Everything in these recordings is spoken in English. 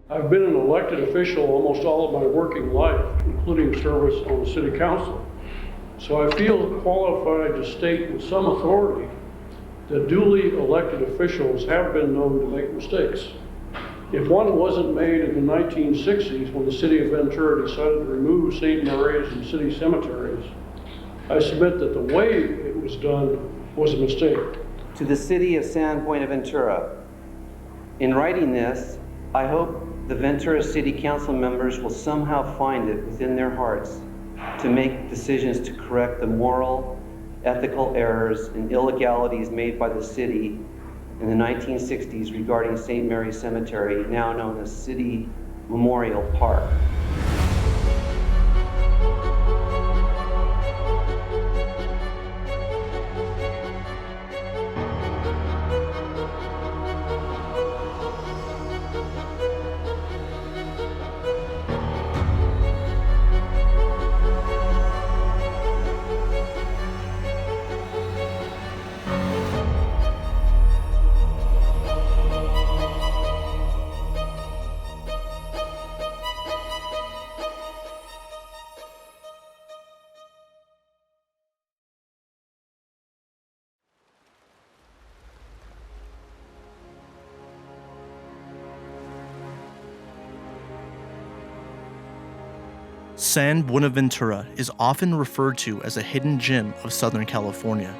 I've been an elected official almost all of my working life, including service on the city council. So I feel qualified to state with some authority that duly elected officials have been known to make mistakes. If one wasn't made in the 1960s when the city of Ventura decided to remove St. Mary's and city cemeteries, I submit that the way it was done was a mistake. To the city of San Buenaventura, in writing this, I hope the Ventura City Council members will somehow find it within their hearts to make decisions to correct the moral, ethical errors and illegalities made by the city in the 1960s regarding St. Mary's Cemetery, now known as City Memorial Park. San Buenaventura is often referred to as a hidden gem of Southern California.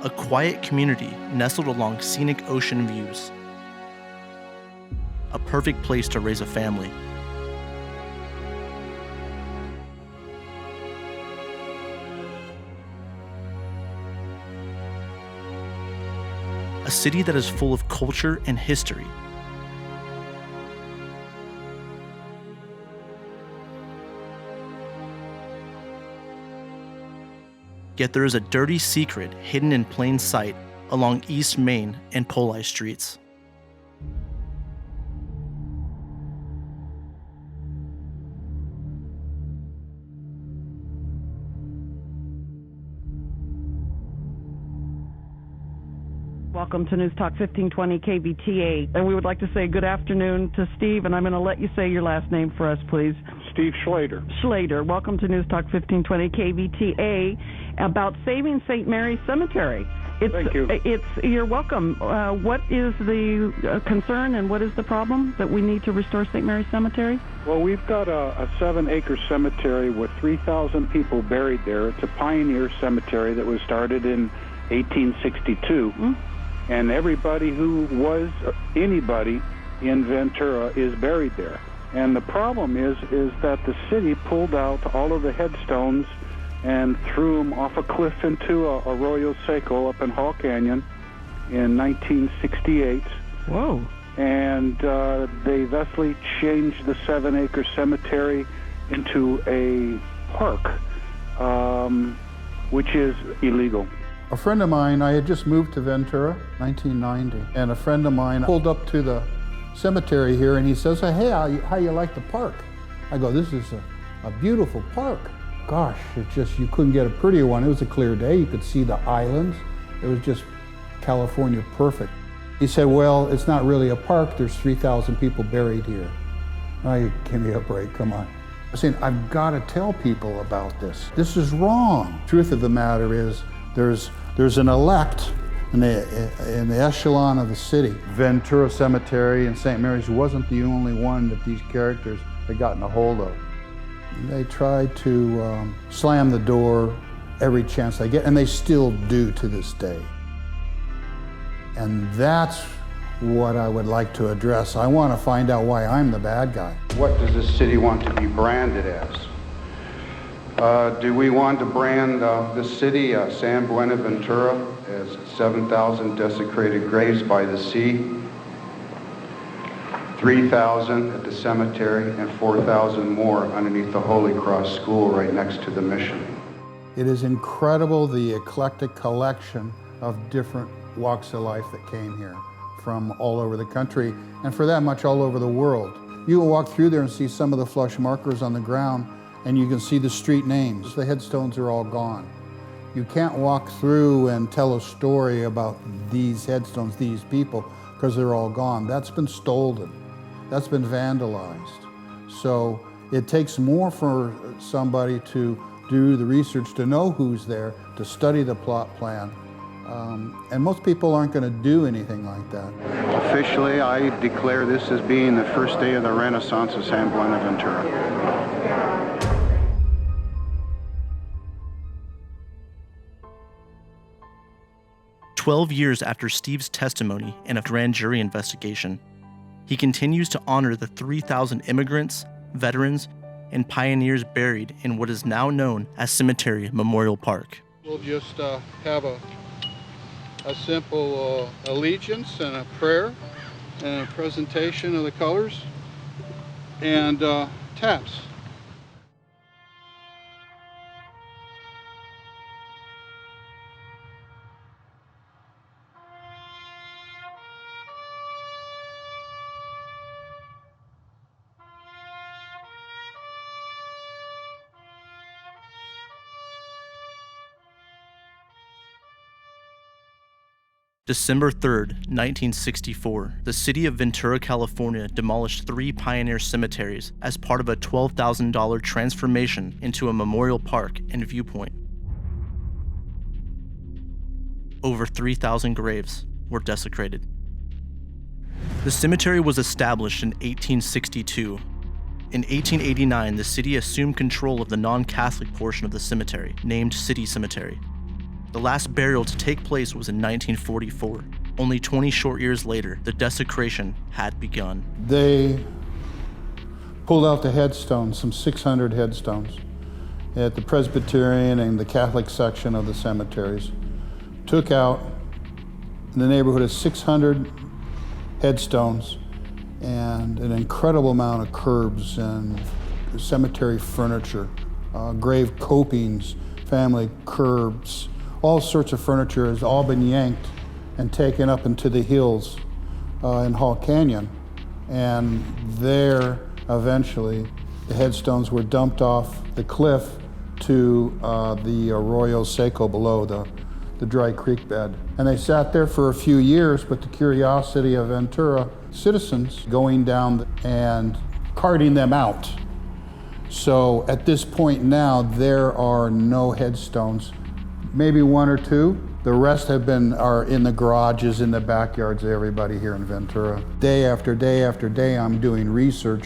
A quiet community nestled along scenic ocean views. A perfect place to raise a family. A city that is full of culture and history. Yet there is a dirty secret hidden in plain sight along East Main and Poli streets. Welcome to News Talk 1520 KBTA. And we would like to say good afternoon to Steve, and I'm going to let you say your last name for us, please. Steve Schlater. Schlater. Welcome to News Talk 1520 KBTA about saving St. Mary's Cemetery. Thank you. You're welcome. What is the concern and what is the problem that we need to restore St. Mary's Cemetery? Well, we've got a 7-acre cemetery with 3,000 people buried there. It's a pioneer cemetery that was started in 1862. Mm-hmm. And everybody who was anybody in Ventura is buried there. And the problem is that the city pulled out all of the headstones and threw them off a cliff into Arroyo Seco up in Hall Canyon in 1968. Whoa. And they thusly changed the 7-acre cemetery into a park, which is illegal. A friend of mine, I had just moved to Ventura, 1990, and a friend of mine pulled up to the cemetery here and he says, hey, how you like the park? I go, this is a beautiful park. Gosh, it's just, you couldn't get a prettier one. It was a clear day. You could see the islands. It was just California perfect. He said, well, it's not really a park. There's 3,000 people buried here. Oh, give me a break, come on. I'm saying, I've got to tell people about this. This is wrong. Truth of the matter is, there's an elect in the echelon of the city. Ventura Cemetery and St. Mary's wasn't the only one that these characters had gotten a hold of. They tried to slam the door every chance they get, and they still do to this day. And that's what I would like to address. I want to find out why I'm the bad guy. What does this city want to be branded as? Do we want to brand this city, San Buenaventura, as 7,000 desecrated graves by the sea, 3,000 at the cemetery, and 4,000 more underneath the Holy Cross School right next to the mission? It is incredible, the eclectic collection of different walks of life that came here from all over the country, and for that much all over the world. You can walk through there and see some of the flush markers on the ground, and you can see the street names. The headstones are all gone. You can't walk through and tell a story about these headstones, these people. because they're all gone. That's been stolen. That's been vandalized. So it takes more for somebody to do the research, to know who's there, to study the plot plan. And most people aren't going to do anything like that. Officially, I declare this as being the first day of the Renaissance of San Buenaventura. 12 years after Steve's testimony in a grand jury investigation, he continues to honor the 3,000 immigrants, veterans, and pioneers buried in what is now known as Cemetery Memorial Park. We'll just have a simple allegiance and a prayer and a presentation of the colors and taps. December 3rd, 1964, the city of Ventura, California demolished 3 pioneer cemeteries as part of a $12,000 transformation into a memorial park and viewpoint. Over 3,000 graves were desecrated. The cemetery was established in 1862. In 1889, the city assumed control of the non-Catholic portion of the cemetery, named City Cemetery. The last burial to take place was in 1944. Only 20 short years later, the desecration had begun. They pulled out the headstones, some 600 headstones, at the Presbyterian and the Catholic section of the cemeteries. Took out in the neighborhood of 600 headstones and an incredible amount of curbs and cemetery furniture, grave copings, family curbs. All sorts of furniture has all been yanked and taken up into the hills in Hall Canyon. And there, eventually, the headstones were dumped off the cliff to the Arroyo Seco below, the dry creek bed. And they sat there for a few years, but the curiosity of Ventura citizens going down and carting them out. So at this point now, there are no headstones. Maybe 1 or 2. The rest are in the garages, in the backyards of everybody here in Ventura. Day after day after day, I'm doing research,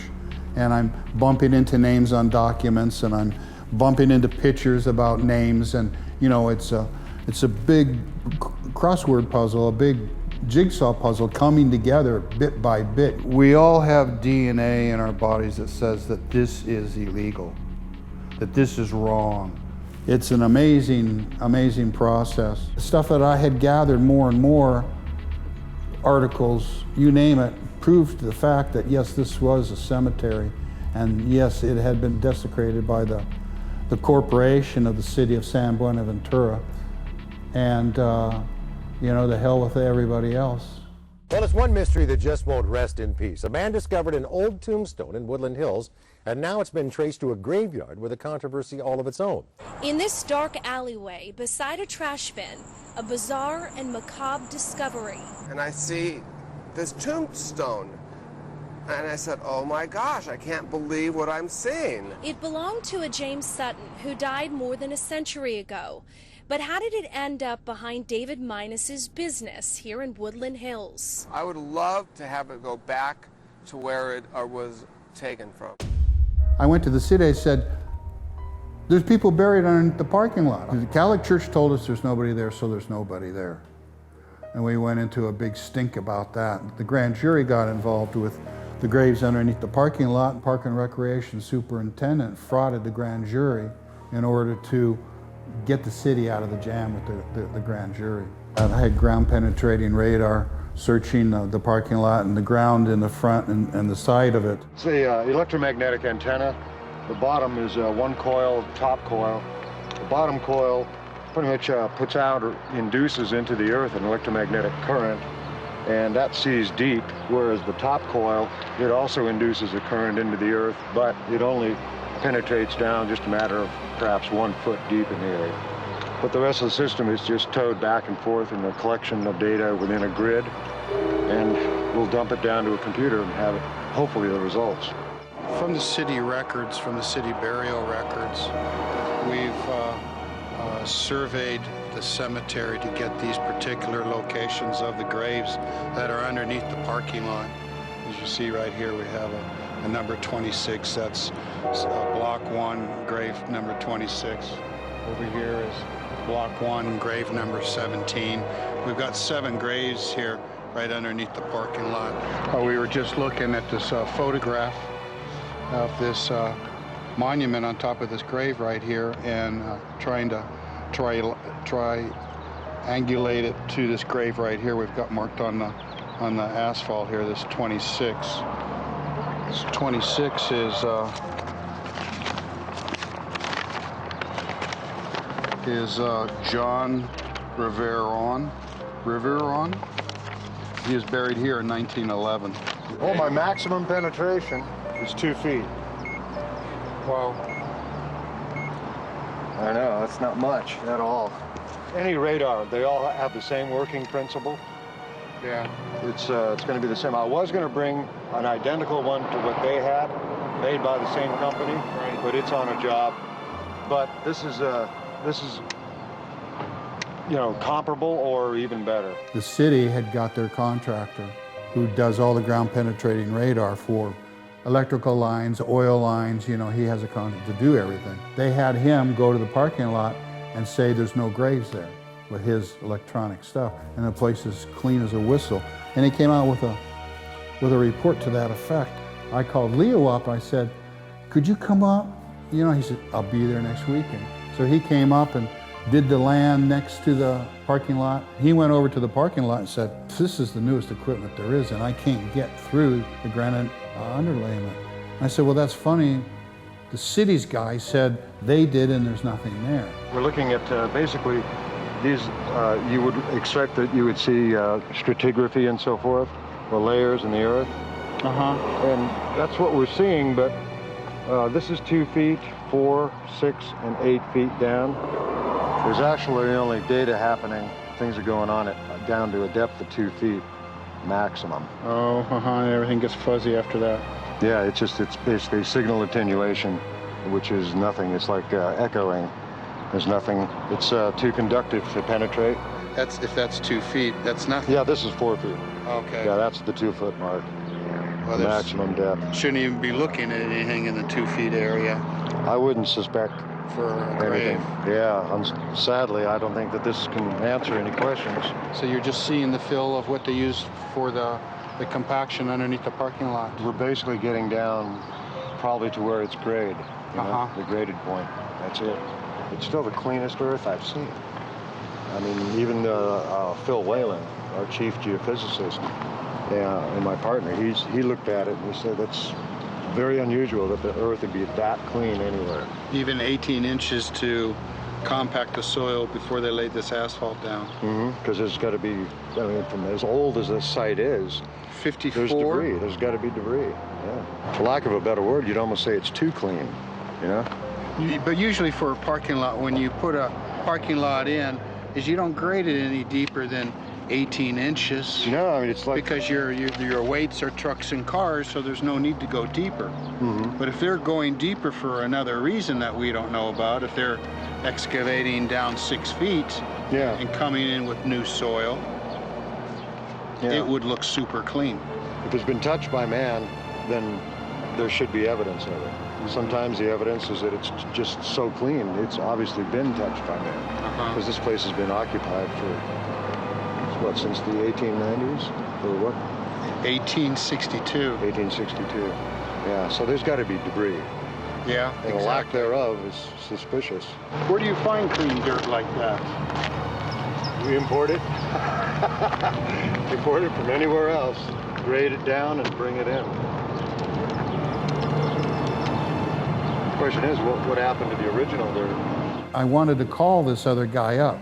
and I'm bumping into names on documents, and I'm bumping into pictures about names, and you know, it's a big crossword puzzle, a big jigsaw puzzle coming together bit by bit. We all have DNA in our bodies that says that this is illegal, that this is wrong. It's an amazing, amazing process. The stuff that I had gathered, more and more articles, you name it, proved the fact that yes, this was a cemetery, and yes, it had been desecrated by the corporation of the city of San Buenaventura, and you know, the hell with everybody else. Well, it's one mystery that just won't rest in peace. A man discovered an old tombstone in Woodland Hills, and now it's been traced to a graveyard with a controversy all of its own. In this dark alleyway, beside a trash bin, a bizarre and macabre discovery. And I see this tombstone, and I said, oh my gosh, I can't believe what I'm seeing. It belonged to a James Sutton who died more than a century ago. But how did it end up behind David Minus's business here in Woodland Hills? I would love to have it go back to where it was taken from. I went to the city, I said, there's people buried underneath the parking lot. The Catholic Church told us there's nobody there, so there's nobody there. And we went into a big stink about that. The grand jury got involved with the graves underneath the parking lot. Park and Recreation Superintendent frauded the grand jury in order to get the city out of the jam with the grand jury. I had ground penetrating radar searching the parking lot and the ground in the front and the side of it. It's the electromagnetic antenna. The bottom is one coil, top coil. The bottom coil pretty much puts out or induces into the earth an electromagnetic current, and that sees deep, whereas the top coil, it also induces a current into the earth, but it only penetrates down just a matter of perhaps 1 foot deep in the area. But the rest of the system is just towed back and forth in a collection of data within a grid. And we'll dump it down to a computer and have it, hopefully, the results. From the city records, from the city burial records, we've surveyed the cemetery to get these particular locations of the graves that are underneath the parking lot. As you see right here, we have a number 26. That's block 1, grave number 26. Over here is block 1, grave number 17. We've got 7 graves here right underneath the parking lot. We were just looking at this photograph of this monument on top of this grave right here, and trying to triangulate it to this grave right here. We've got marked on the asphalt here, this 26. This 26 is John Riveron. He was buried here in 1911. Oh, my maximum penetration is 2 feet. Wow. I know, that's not much at all. Any radar, they all have the same working principle. Yeah. It's going to be the same. I was going to bring an identical one to what they had, made by the same company, right, but it's on a job. But this is you know, comparable or even better. The city had got their contractor who does all the ground penetrating radar for electrical lines, oil lines, you know, he has a contract to do everything. They had him go to the parking lot and say there's no graves there with his electronic stuff, and the place is clean as a whistle. And he came out with a report to that effect. I called Leo up, I said, could you come up? You know, he said, I'll be there next weekend. So he came up and did the land next to the parking lot. He went over to the parking lot and said, this is the newest equipment there is, and I can't get through the granite underlayment. I said, well, that's funny. The city's guy said they did, and there's nothing there. We're looking at basically these, you would expect that you would see stratigraphy and so forth, or layers in the earth. And that's what we're seeing, but this is 2 feet, 4, 6, and 8 feet down. There's actually only data happening. Things are going on down to a depth of 2 feet maximum. Oh, everything gets fuzzy after that. Yeah, it's basically signal attenuation, which is nothing. It's like echoing. There's nothing. It's too conductive to penetrate. If that's 2 feet, that's nothing. Yeah, this is 4 feet. Okay. Yeah, that's the 2 foot mark. Well, Maximum depth. Shouldn't even be looking at anything in the 2 feet area. I wouldn't suspect For a grave. anything. Yeah, sadly, I don't think that this can answer any questions. So you're just seeing the fill of what they use for the compaction underneath the parking lot. We're basically getting down probably to where it's grade, you know, the graded point. That's it. It's still the cleanest earth I've seen. I mean, even Phil Whalen, our chief geophysicist, and my partner, he looked at it and he said that's very unusual that the earth would be that clean anywhere. Even 18 inches to compact the soil before they laid this asphalt down. Because there's got to be, I mean, from as old as this site is, 54? there's debris. There's got to be debris. Yeah. For lack of a better word, you'd almost say it's too clean, you know? But usually for a parking lot, when you put a parking lot in, is you don't grade it any deeper than 18 inches. No, I mean, it's like... Because your weights are trucks and cars, so there's no need to go deeper. But if they're going deeper for another reason that we don't know about, if they're excavating down 6 feet and coming in with new soil, it would look super clean. If it's been touched by man, then there should be evidence of it. Sometimes the evidence is that it's just so clean, it's obviously been touched by man. Because this place has been occupied for, what, since the 1890s? Or what? 1862. 1862. Yeah, so there's got to be debris. Yeah, and the lack thereof is suspicious. Where do you find clean dirt like that? We import it. Import it from anywhere else. Grade it down and bring it in. The question is, what happened to the original dirt? I wanted to call this other guy up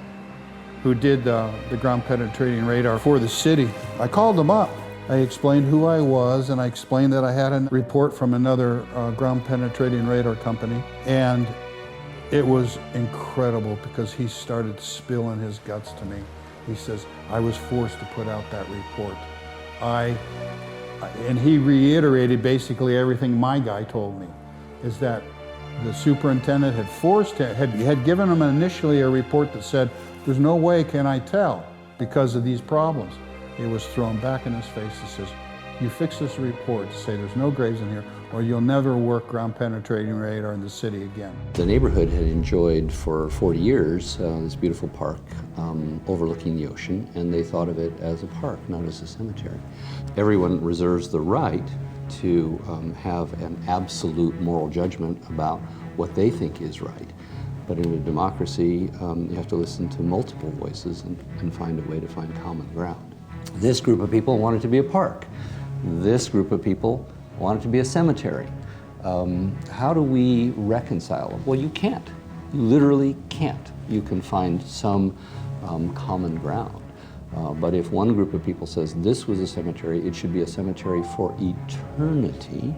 who did the ground penetrating radar for the city. I called him up. I explained who I was, and I explained that I had a report from another ground penetrating radar company. And it was incredible because he started spilling his guts to me. He says, I was forced to put out that report. I And he reiterated basically everything my guy told me, is that the superintendent had forced him, had given him initially a report that said, there's no way can I tell because of these problems. It was thrown back in his face. He says, you fix this report to say there's no graves in here, or you'll never work ground penetrating radar in the city again. The neighborhood had enjoyed for 40 years this beautiful park overlooking the ocean, and they thought of it as a park, not as a cemetery. Everyone reserves the right to have an absolute moral judgment about what they think is right. But in a democracy, you have to listen to multiple voices and find a way to find common ground. This group of people wanted to be a park. This group of people wanted to be a cemetery. How do we reconcile them? Well, you can't. You literally can't. You can find some common ground. But if one group of people says this was a cemetery, it should be a cemetery for eternity,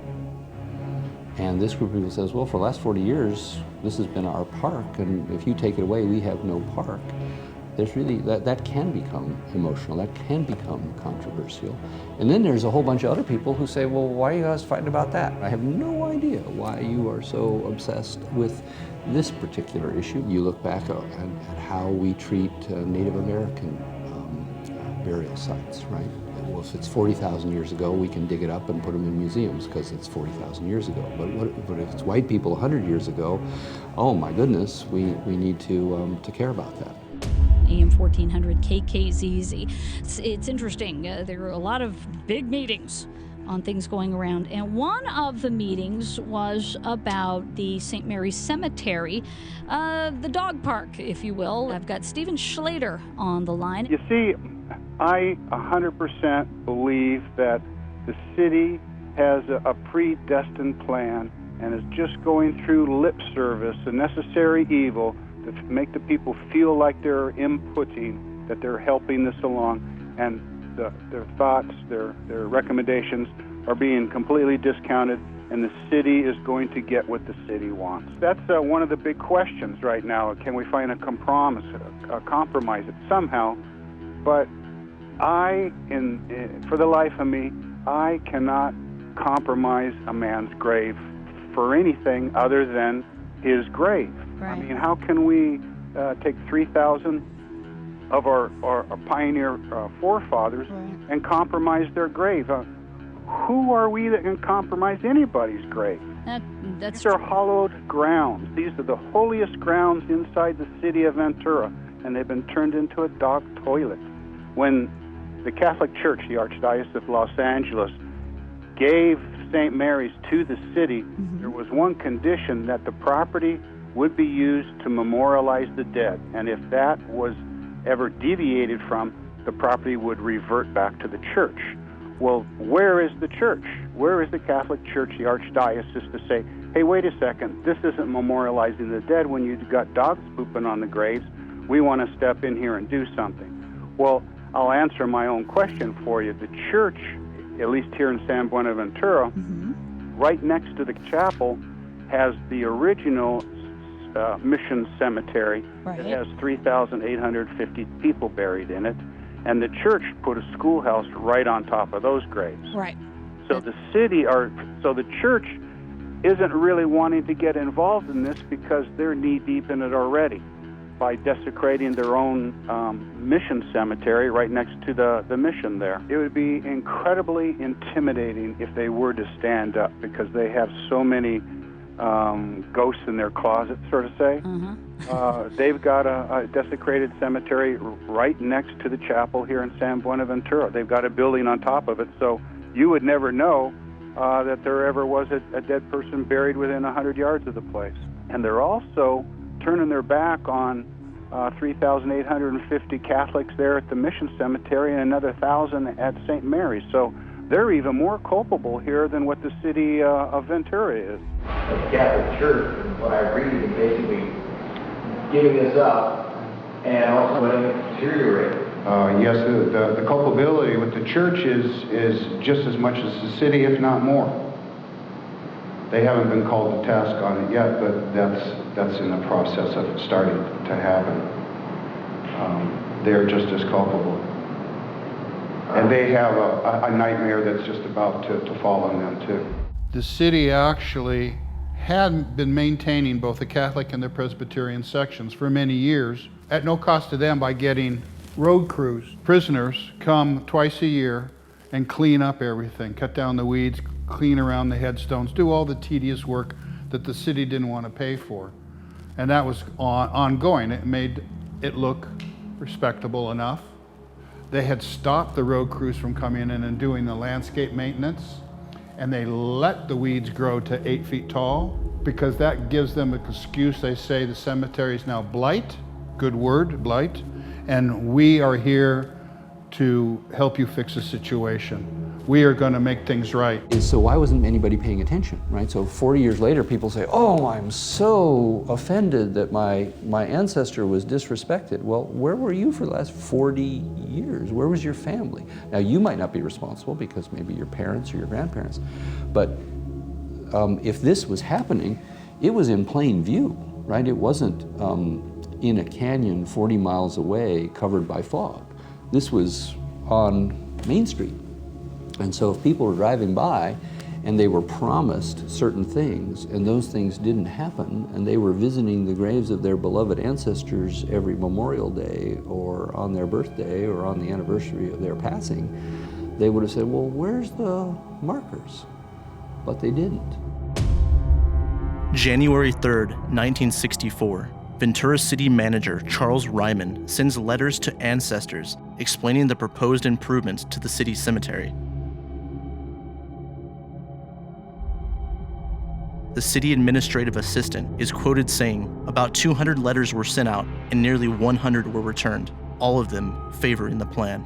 and this group of people says, well, for the last 40 years, this has been our park, and if you take it away, we have no park. There's really, that can become emotional, that can become controversial. And then there's a whole bunch of other people who say, well, why are you guys fighting about that? I have no idea why you are so obsessed with this particular issue. You look back at how we treat Native American burial sites, right? Well, if it's 40,000 years ago, we can dig it up and put them in museums because it's 40,000 years ago. But if it's white people 100 years ago, oh my goodness, we need to care about that. AM 1400 KKZZ. It's interesting. There are a lot of big meetings on things going around, and one of the meetings was about the St. Mary's Cemetery, the dog park, if you will. I've got Stephen Schlater on the line. You see, I 100% believe that the city has a predestined plan and is just going through lip service, a necessary evil, to make the people feel like they're inputting, that they're helping this along, and their thoughts, their recommendations are being completely discounted, and the city is going to get what the city wants. That's one of the big questions right now. Can we find a compromise it somehow? But for the life of me, I cannot compromise a man's grave for anything other than his grave. Right. I mean, how can we take 3,000 of our pioneer forefathers and compromise their grave? Who are we that can compromise anybody's grave? These are hallowed grounds. These are the holiest grounds inside the city of Ventura, and they've been turned into a dog toilet. When the Catholic Church, the Archdiocese of Los Angeles, gave St. Mary's to the city, there was one condition, that the property would be used to memorialize the dead. And if that was ever deviated from, the property would revert back to the church. Well, where is the church? Where is the Catholic Church, the Archdiocese, to say, hey, wait a second, this isn't memorializing the dead when you've got dogs pooping on the graves. We want to step in here and do something. Well, I'll answer my own question for you. The church, at least here in San Buenaventura, right next to the chapel, has the original mission cemetery that has 3,850 people buried in it, and the church put a schoolhouse right on top of those graves. Right. So the church isn't really wanting to get involved in this because they're knee-deep in it already by desecrating their own mission cemetery right next to the mission there. It would be incredibly intimidating if they were to stand up, because they have so many ghosts in their closet, sort of say. They've got a desecrated cemetery right next to the chapel here in San Buenaventura. They've got a building on top of it, so you would never know that there ever was a dead person buried within 100 yards of the place. And they're also turning their back on 3,850 Catholics there at the Mission Cemetery and another 1,000 at St. Mary's. So they're even more culpable here than what the city of Ventura is. The Catholic Church, what I read, is basically giving this up and also letting it deteriorate. Yes, the culpability with the church is just as much as the city, if not more. They haven't been called to task on it yet, but that's in the process of starting to happen. They're just as culpable. And they have a nightmare that's just about to fall on them too. The city actually had been maintaining both the Catholic and the Presbyterian sections for many years at no cost to them by getting road crews. Prisoners come twice a year and clean up everything, cut down the weeds, clean around the headstones, do all the tedious work that the city didn't want to pay for. And that was ongoing. It made it look respectable enough. They had stopped the road crews from coming in and doing the landscape maintenance, and they let the weeds grow to 8 feet tall because that gives them an excuse. They say the cemetery is now blight, good word, blight, and we are here to help you fix the situation. We are going to make things right. And so why wasn't anybody paying attention, right? So 40 years later, people say, oh, I'm so offended that my ancestor was disrespected. Well, where were you for the last 40 years? Where was your family? Now, you might not be responsible because maybe your parents or your grandparents, but if this was happening, it was in plain view, right? It wasn't in a canyon 40 miles away covered by fog. This was on Main Street. And so if people were driving by and they were promised certain things and those things didn't happen and they were visiting the graves of their beloved ancestors every Memorial Day or on their birthday or on the anniversary of their passing, they would have said, well, where's the markers? But they didn't. January 3rd, 1964. Ventura City Manager Charles Ryman sends letters to ancestors explaining the proposed improvements to the city cemetery. The city administrative assistant is quoted saying about 200 letters were sent out and nearly 100 were returned, all of them favoring the plan.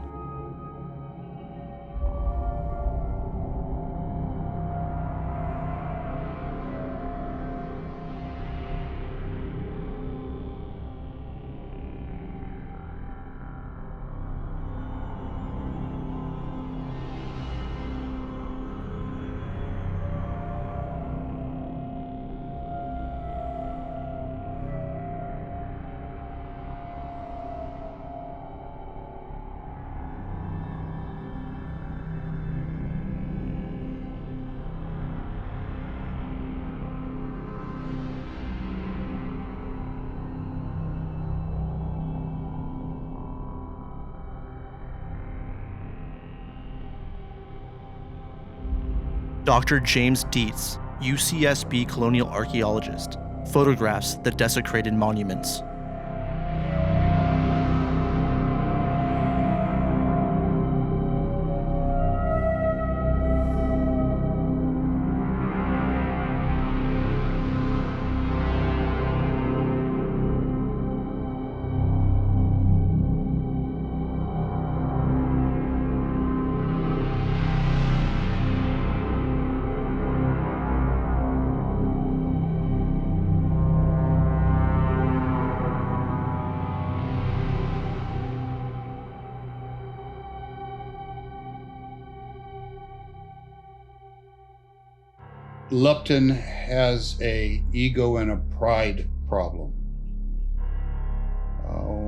Dr. James Dietz, UCSB colonial archaeologist, photographs the desecrated monuments. Lupton has a ego and a pride problem.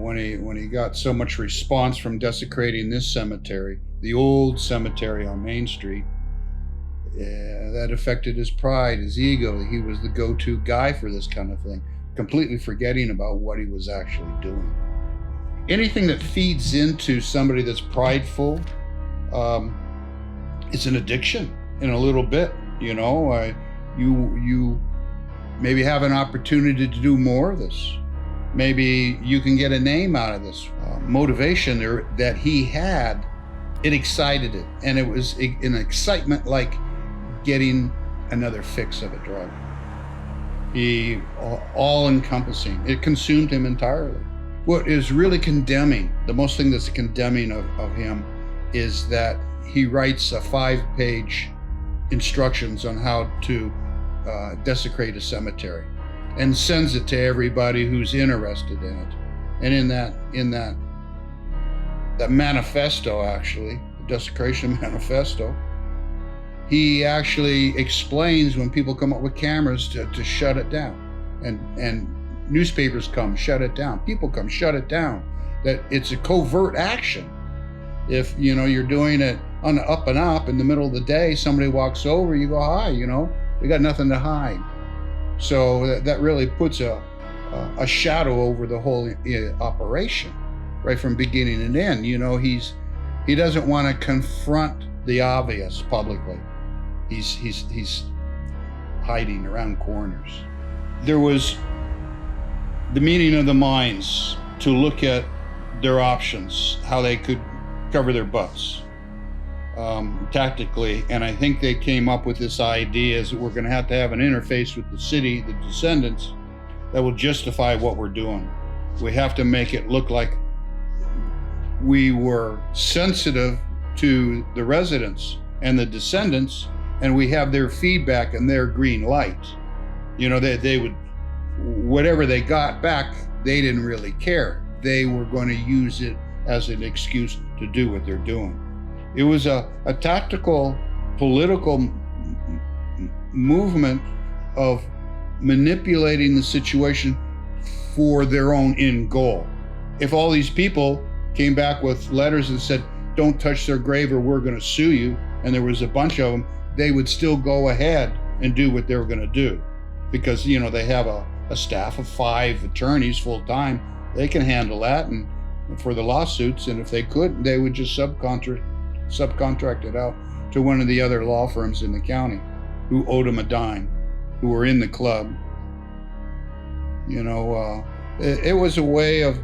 When he got so much response from desecrating this cemetery, the old cemetery on Main Street, that affected his pride, his ego. He was the go-to guy for this kind of thing, completely forgetting about what he was actually doing. Anything that feeds into somebody that's prideful, it's an addiction in a little bit. You know, you maybe have an opportunity to do more of this. Maybe you can get a name out of this. Motivation that he had, it excited it. And it was an excitement like getting another fix of a drug. All-encompassing. It consumed him entirely. What is really condemning, the most thing that's condemning of him is that he writes a 5-page instructions on how to desecrate a cemetery and sends it to everybody who's interested in it. And in that manifesto, actually, the desecration manifesto, he actually explains when people come up with cameras to shut it down, and newspapers come, shut it down, people come, shut it down, that it's a covert action If, you're doing it on the up and up in the middle of the day, somebody walks over, you go, hi, we got nothing to hide. So that really puts a shadow over the whole operation, right from beginning and end. He doesn't want to confront the obvious publicly. He's hiding around corners. There was the meeting of the minds to look at their options, how they could cover their butts tactically, and I think they came up with this idea is that we're going to have an interface with the city, the descendants, that will justify what we're doing. We have to make it look like we were sensitive to the residents and the descendants, and we have their feedback and their green light. They would, whatever they got back, they didn't really care. They were going to use it as an excuse to do what they're doing. It was a tactical, political movement of manipulating the situation for their own end goal. If all these people came back with letters and said, don't touch their grave or we're going to sue you, and there was a bunch of them, they would still go ahead and do what they were going to do. Because, they have a staff of 5 attorneys full time. They can handle that and for the lawsuits, and if they couldn't, they would just subcontract it out to one of the other law firms in the county who owed them a dime, who were in the club. It was a way of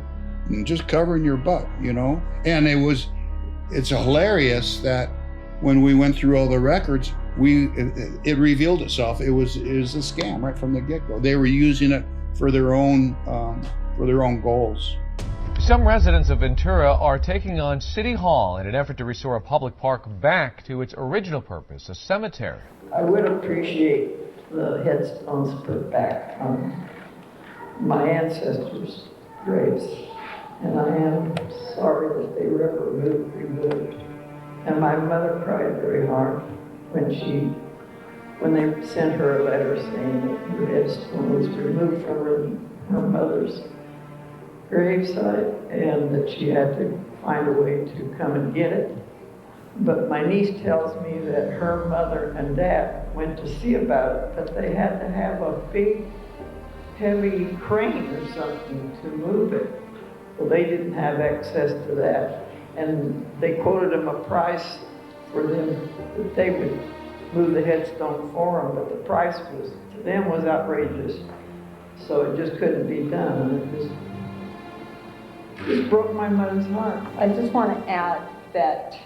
just covering your butt, and it's hilarious that when we went through all the records, it revealed itself. It was a scam right from the get-go. They were using it for their own goals. Some residents of Ventura are taking on City Hall in an effort to restore a public park back to its original purpose, a cemetery. I would appreciate the headstones put back on my ancestors' graves, and I am sorry that they were ever removed. And my mother cried very hard when they sent her a letter saying that her headstone was removed from her mother's gravesite and that she had to find a way to come and get it. But my niece tells me that her mother and dad went to see about it, but they had to have a big, heavy crane or something to move it. Well, they didn't have access to that. And they quoted them a price for them that they would move the headstone for them, but the price to them was outrageous. So it just couldn't be done. And it just broke my mother's heart. I just want to add that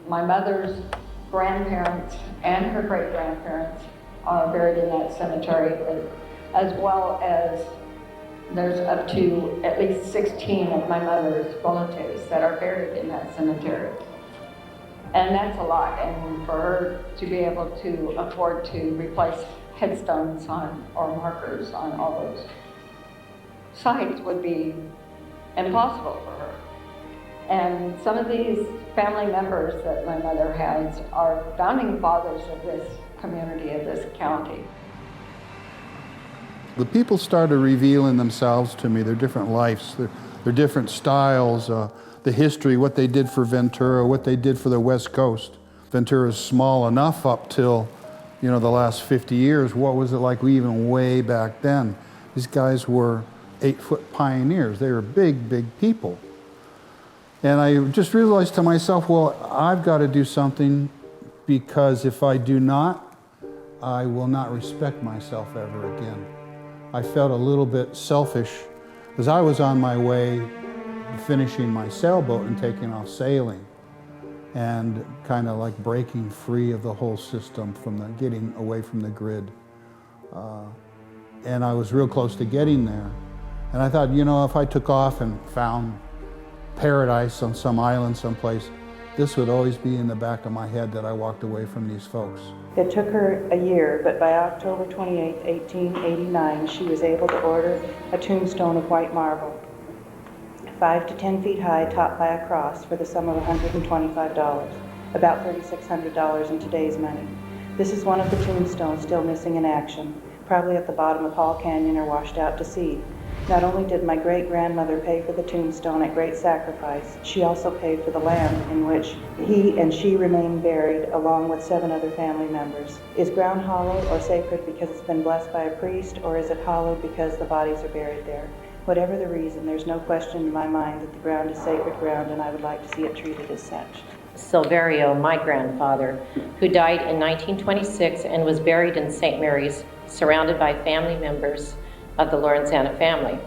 my mother's grandparents and her great-grandparents are buried in that cemetery, as well as there's up to at least 16 of my mother's relatives that are buried in that cemetery. And that's a lot, and for her to be able to afford to replace headstones or markers on all those sites would be impossible for her. And some of these family members that my mother has are founding fathers of this community, of this county. The people started revealing themselves to me, their different lives, their different styles, the history, what they did for Ventura, what they did for the West Coast. Ventura is small enough up till, the last 50 years. What was it like even way back then? These guys were 8-foot pioneers. They were big, big people. And I just realized to myself, well, I've got to do something, because if I do not, I will not respect myself ever again. I felt a little bit selfish because I was on my way to finishing my sailboat and taking off sailing and kind of like breaking free of the whole system, from getting away from the grid. And I was real close to getting there. And I thought, if I took off and found paradise on some island someplace, this would always be in the back of my head that I walked away from these folks. It took her a year, but by October 28, 1889, she was able to order a tombstone of white marble, 5 to 10 feet high, topped by a cross, for the sum of $125, about $3,600 in today's money. This is one of the tombstones still missing in action, probably at the bottom of Hall Canyon or washed out to sea. Not only did my great-grandmother pay for the tombstone at great sacrifice, she also paid for the land in which he and she remain buried, along with 7 other family members. Is ground hollow or sacred because it's been blessed by a priest, or is it hollowed because the bodies are buried there? Whatever the reason, there's no question in my mind that the ground is sacred ground, and I would like to see it treated as such. Silverio, my grandfather, who died in 1926 and was buried in St. Mary's, surrounded by family members of the Lorenzana family.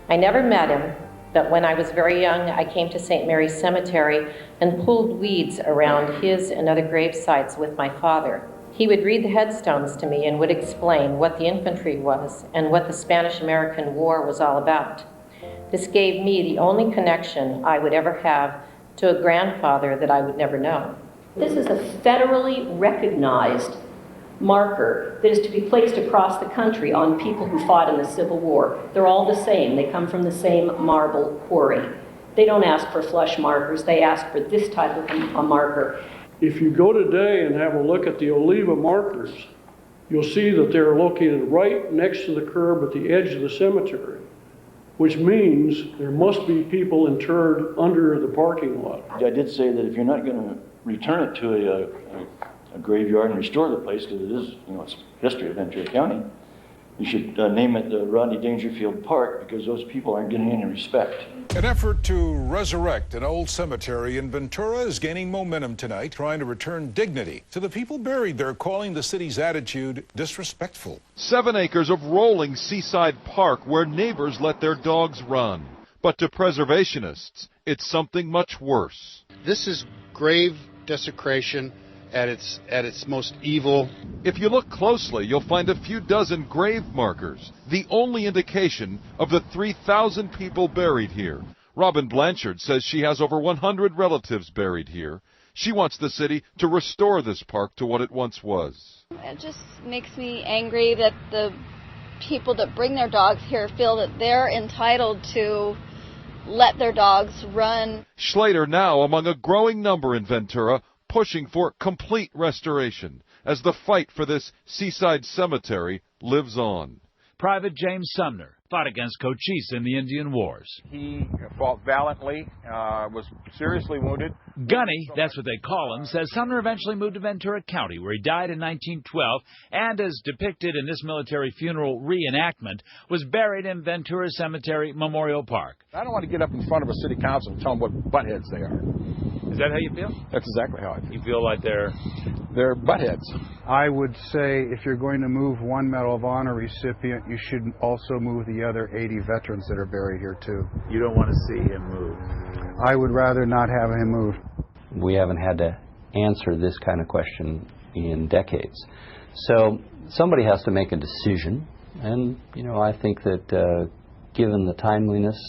I never met him, but when I was very young, I came to St. Mary's Cemetery and pulled weeds around his and other grave sites with my father. He would read the headstones to me and would explain what the infantry was and what the Spanish-American War was all about. This gave me the only connection I would ever have to a grandfather that I would never know. This is a federally recognized marker that is to be placed across the country on people who fought in the Civil War. They're all the same. They come from the same marble quarry. They don't ask for flush markers. They ask for this type of a marker. If you go today and have a look at the Oliva markers, you'll see that they're located right next to the curb at the edge of the cemetery, which means there must be people interred under the parking lot. I did say that if you're not going to return it to a graveyard and restore the place, because it is, it's history of Ventura County, you should name it the Rodney Dangerfield Park, because those people aren't getting any respect. An effort to resurrect an old cemetery in Ventura is gaining momentum tonight, trying to return dignity to the people buried there, calling the city's attitude disrespectful. 7 acres of rolling seaside park where neighbors let their dogs run. But to preservationists, it's something much worse. This is grave desecration at its most evil. If you look closely, you'll find a few dozen grave markers, the only indication of the 3,000 people buried here. Robin Blanchard says she has over 100 relatives buried here. She wants the city to restore this park to what it once was. It just makes me angry that the people that bring their dogs here feel that they're entitled to let their dogs run. Schlater now among a growing number in Ventura, pushing for complete restoration as the fight for this seaside cemetery lives on. Private James Sumner fought against Cochise in the Indian Wars. He fought valiantly, was seriously wounded. Gunny, that's what they call him, says Sumner eventually moved to Ventura County, where he died in 1912, and as depicted in this military funeral reenactment, was buried in Ventura Cemetery Memorial Park. I don't want to get up in front of a city council and tell them what buttheads they are. Is that how you feel? That's exactly how I feel. You feel like they're buttheads. I would say if you're going to move one Medal of Honor recipient, you should also move the other 80 veterans that are buried here too. You don't want to see him move? I would rather not have him moved. We haven't had to answer this kind of question in decades. So somebody has to make a decision, and I think that given the timeliness,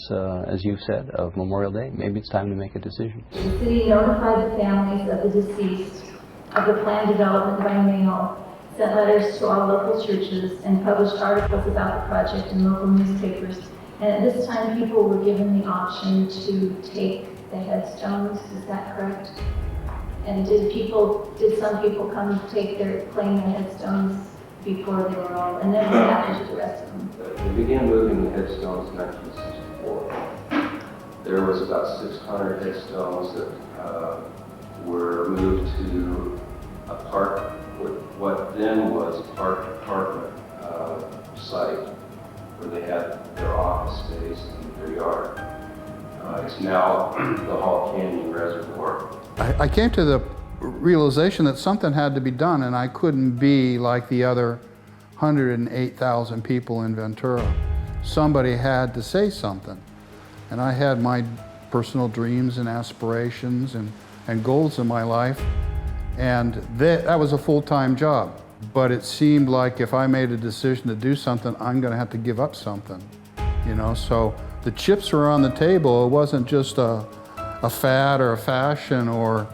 as you've said, of Memorial Day, maybe it's time to make a decision. The city notified the families of the deceased of the planned development by mail, sent letters to all local churches, and published articles about the project in local newspapers. And at this time, people were given the option to take the headstones. Is that correct? And did some people come claim the headstones before they were all, and then what happened to the rest of them? We began moving the headstones in 1964. There was about 600 headstones that were moved to a park, what then was a park department site, where they had their office space and their yard. It's now the Hall Canyon Reservoir. I came to the realization that something had to be done, and I couldn't be like the other 108,000 people in Ventura. Somebody had to say something. And I had my personal dreams and aspirations and goals in my life, and that was a full-time job. But it seemed like if I made a decision to do something, I'm going to have to give up something. So the chips were on the table. It wasn't just a fad or a fashion or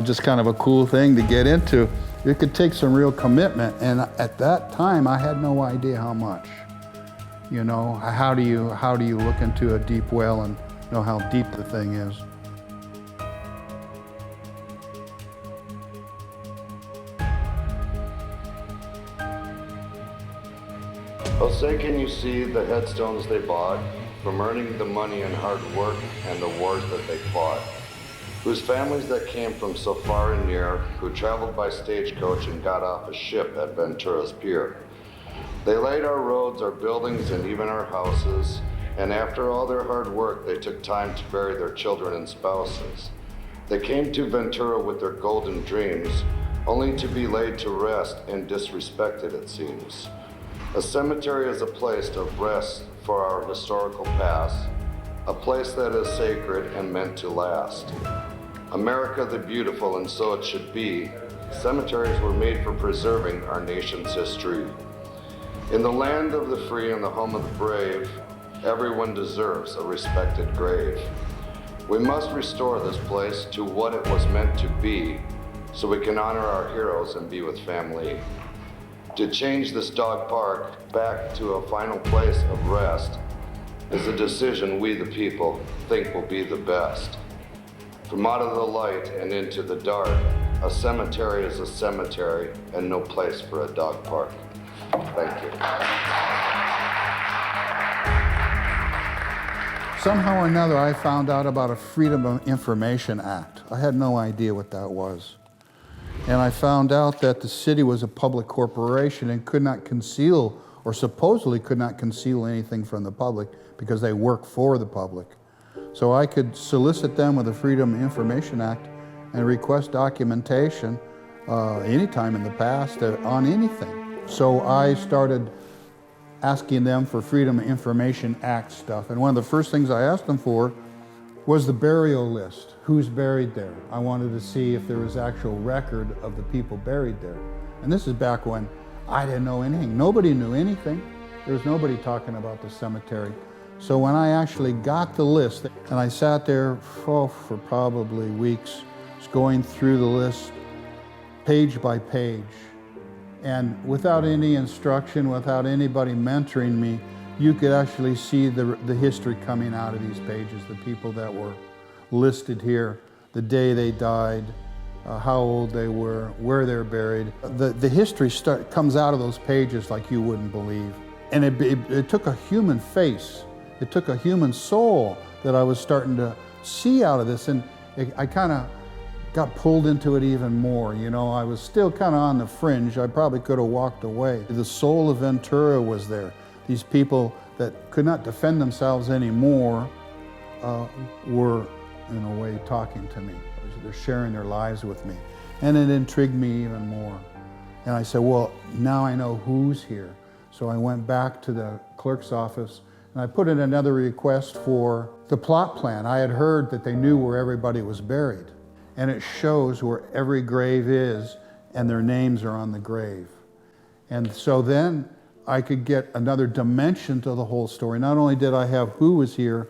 just kind of a cool thing to get into. It could take some real commitment, and at that time I had no idea how much. How do you look into a deep well and know how deep the thing is? Oh, say can you see the headstones they bought from earning the money and hard work and the wars that they fought, whose families that came from so far and near, who traveled by stagecoach and got off a ship at Ventura's pier. They laid our roads, our buildings, and even our houses, and after all their hard work, they took time to bury their children and spouses. They came to Ventura with their golden dreams, only to be laid to rest and disrespected, it seems. A cemetery is a place of rest for our historical past, a place that is sacred and meant to last. America the beautiful, and so it should be. Cemeteries were made for preserving our nation's history. In the land of the free and the home of the brave, everyone deserves a respected grave. We must restore this place to what it was meant to be, so we can honor our heroes and be with family. To change this dog park back to a final place of rest is a decision we the people think will be the best. From out of the light and into the dark, a cemetery is a cemetery and no place for a dog park. Thank you. Somehow or another, I found out about a Freedom of Information Act. I had no idea what that was. And I found out that the city was a public corporation and could not conceal, or supposedly could not conceal anything from the public because they work for the public. So I could solicit them with the Freedom of Information Act and request documentation anytime in the past on anything. So I started asking them for Freedom of Information Act stuff. And one of the first things I asked them for was the burial list. Who's buried there? I wanted to see if there was actual record of the people buried there. And this is back when I didn't know anything. Nobody knew anything. There was nobody talking about the cemetery. So when I actually got the list, and I sat there for probably weeks, just going through the list page by page. And without any instruction, without anybody mentoring me, you could actually see the history coming out of these pages, the people that were listed here, the day they died, how old they were, where they're buried. The history comes out of those pages like you wouldn't believe. And it took a human face, it took a human soul that I was starting to see out of this, and I kind of got pulled into it even more. You know, I was still kind of on the fringe. I probably could have walked away. The soul of Ventura was there. These people that could not defend themselves anymore were, in a way, talking to me. They're sharing their lives with me. And it intrigued me even more. And I said, well, now I know who's here. So I went back to the clerk's office and I put in another request for the plot plan. I had heard that they knew where everybody was buried. And it shows where every grave is and their names are on the grave. And so then I could get another dimension to the whole story. Not only did I have who was here,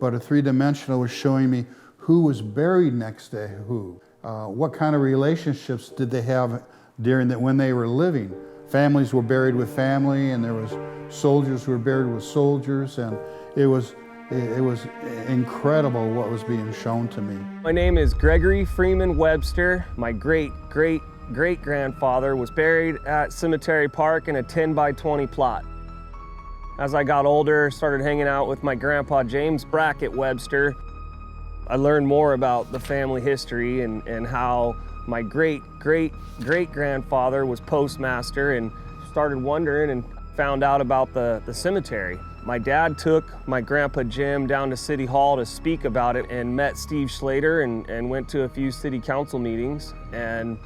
but a three-dimensional was showing me who was buried next to who. What kind of relationships did they have when they were living? Families were buried with family, and there was soldiers who were buried with soldiers, and it was incredible what was being shown to me. My name is Gregory Freeman Webster. My great-great-great-grandfather was buried at Cemetery Park in a 10-by-20 plot. As I got older, started hanging out with my grandpa, James Brackett Webster. I learned more about the family history and how my great-great-great-grandfather was postmaster, and started wondering and found out about the cemetery. My dad took my grandpa Jim down to City Hall to speak about it and met Steve Schlater and went to a few city council meetings and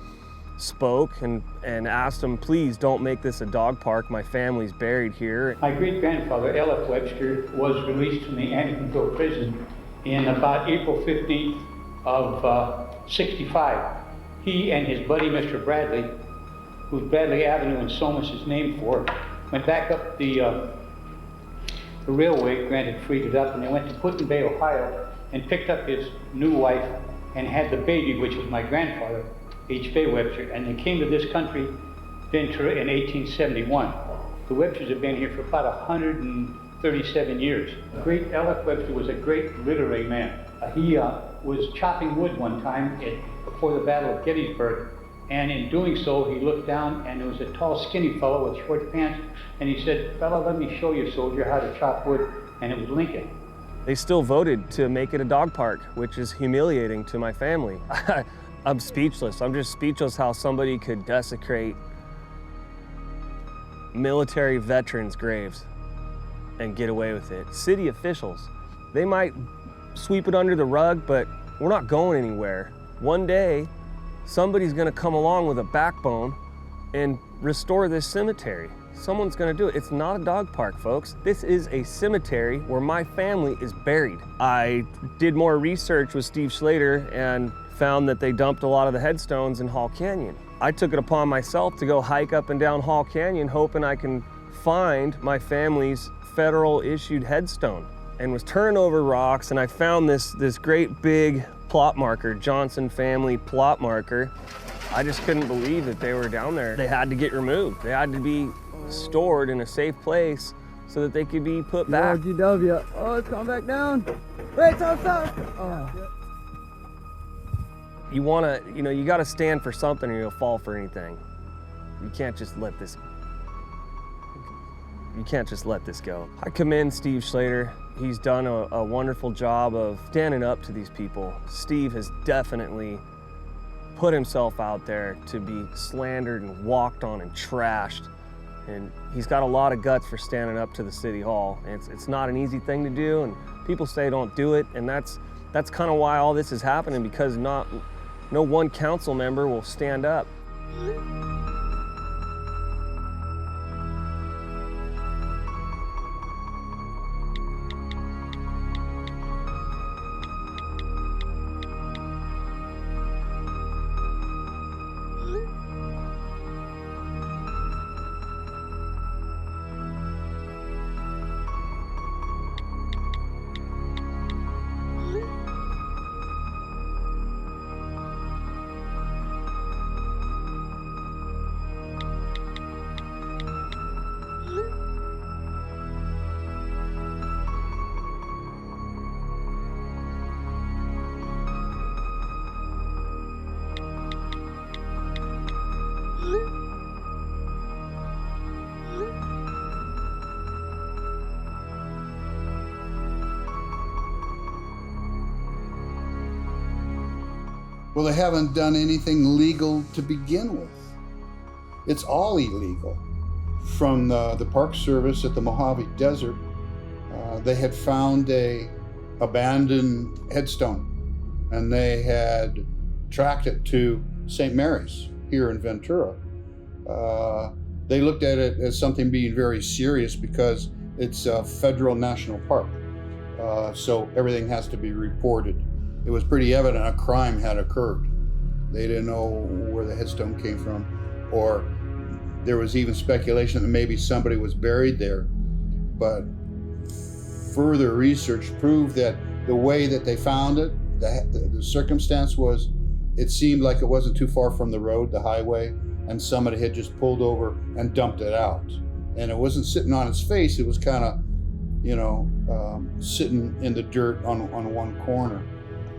spoke and asked him, please don't make this a dog park. My family's buried here. My great-grandfather, L.F. Webster, was released from the Andersonville prison in about April 15th of 65. He and his buddy, Mr. Bradley, who Bradley Avenue in Somas is named for, went back up the railway, granted freed it up, and they went to Put-in Bay, Ohio, and picked up his new wife and had the baby, which was my grandfather, H. Bay Webster, and they came to this country, Ventura, in 1871. The Websters have been here for about 137 years. Great L.F. Webster was a great literary man. He was chopping wood one time before the Battle of Gettysburg, And in doing so, he looked down and there was a tall, skinny fellow with short pants. And he said, "Fella, let me show you, soldier, how to chop wood." And it was Lincoln. They still voted to make it a dog park, which is humiliating to my family. I'm speechless. I'm just speechless how somebody could desecrate military veterans' graves and get away with it. City officials, they might sweep it under the rug, but we're not going anywhere. One day, somebody's gonna come along with a backbone and restore this cemetery. Someone's gonna do it. It's not a dog park, folks. This is a cemetery where my family is buried. I did more research with Steve Schlater and found that they dumped a lot of the headstones in Hall Canyon. I took it upon myself to go hike up and down Hall Canyon hoping I can find my family's federal issued headstone, and was turning over rocks, and I found this great big plot marker, Johnson family plot marker. I just couldn't believe that they were down there. They had to get removed. They had to be stored in a safe place so that they could be put back. GW. Oh, it's coming back down. Wait, it's outside. Oh. You wanna, you gotta stand for something or you'll fall for anything. You can't just let this go. I commend Steve Schlater. He's done a wonderful job of standing up to these people. Steve has definitely put himself out there to be slandered and walked on and trashed. And he's got a lot of guts for standing up to the City Hall. It's not an easy thing to do, and people say don't do it, and that's kind of why all this is happening, because no one council member will stand up. Well, they haven't done anything legal to begin with. It's all illegal. From the Park Service at the Mojave Desert, they had found a abandoned headstone, and they had tracked it to St. Mary's here in Ventura. They looked at it as something being very serious because it's a federal national park, so everything has to be reported. It was pretty evident a crime had occurred. They didn't know where the headstone came from, or there was even speculation that maybe somebody was buried there. But further research proved that the way that they found it, the circumstance was, it seemed like it wasn't too far from the road, the highway, and somebody had just pulled over and dumped it out. And it wasn't sitting on its face, it was kind of, sitting in the dirt on one corner.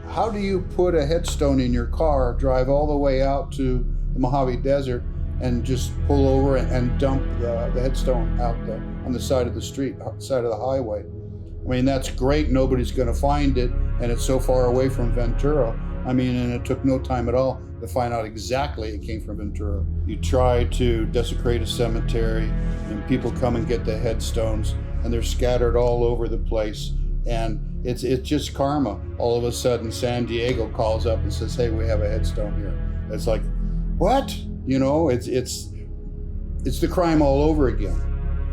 How do you put a headstone in your car, drive all the way out to the Mojave Desert, and just pull over and dump the headstone out on the side of the street, side of the highway? I mean, that's great, nobody's gonna find it, and it's so far away from Ventura. I mean, and it took no time at all to find out exactly it came from Ventura. You try to desecrate a cemetery, and people come and get the headstones, and they're scattered all over the place, and it's just karma. All of a sudden, San Diego calls up and says, "Hey, we have a headstone here." It's like, what? It's the crime all over again.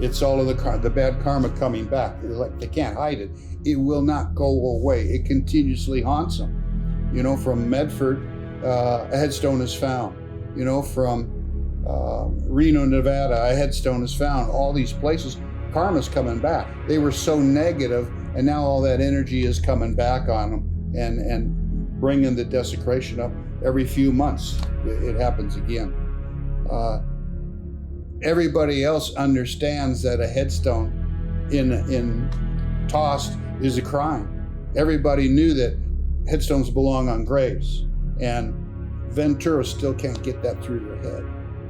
It's all of the bad karma coming back. It's like they can't hide it. It will not go away. It continuously haunts them. From Medford, a headstone is found. From Reno, Nevada, a headstone is found. All these places, karma's coming back. They were so negative, and now all that energy is coming back on them and bringing the desecration up. Every few months, it happens again. Everybody else understands that a headstone in Tost is a crime. Everybody knew that headstones belong on graves, and Ventura still can't get that through their head.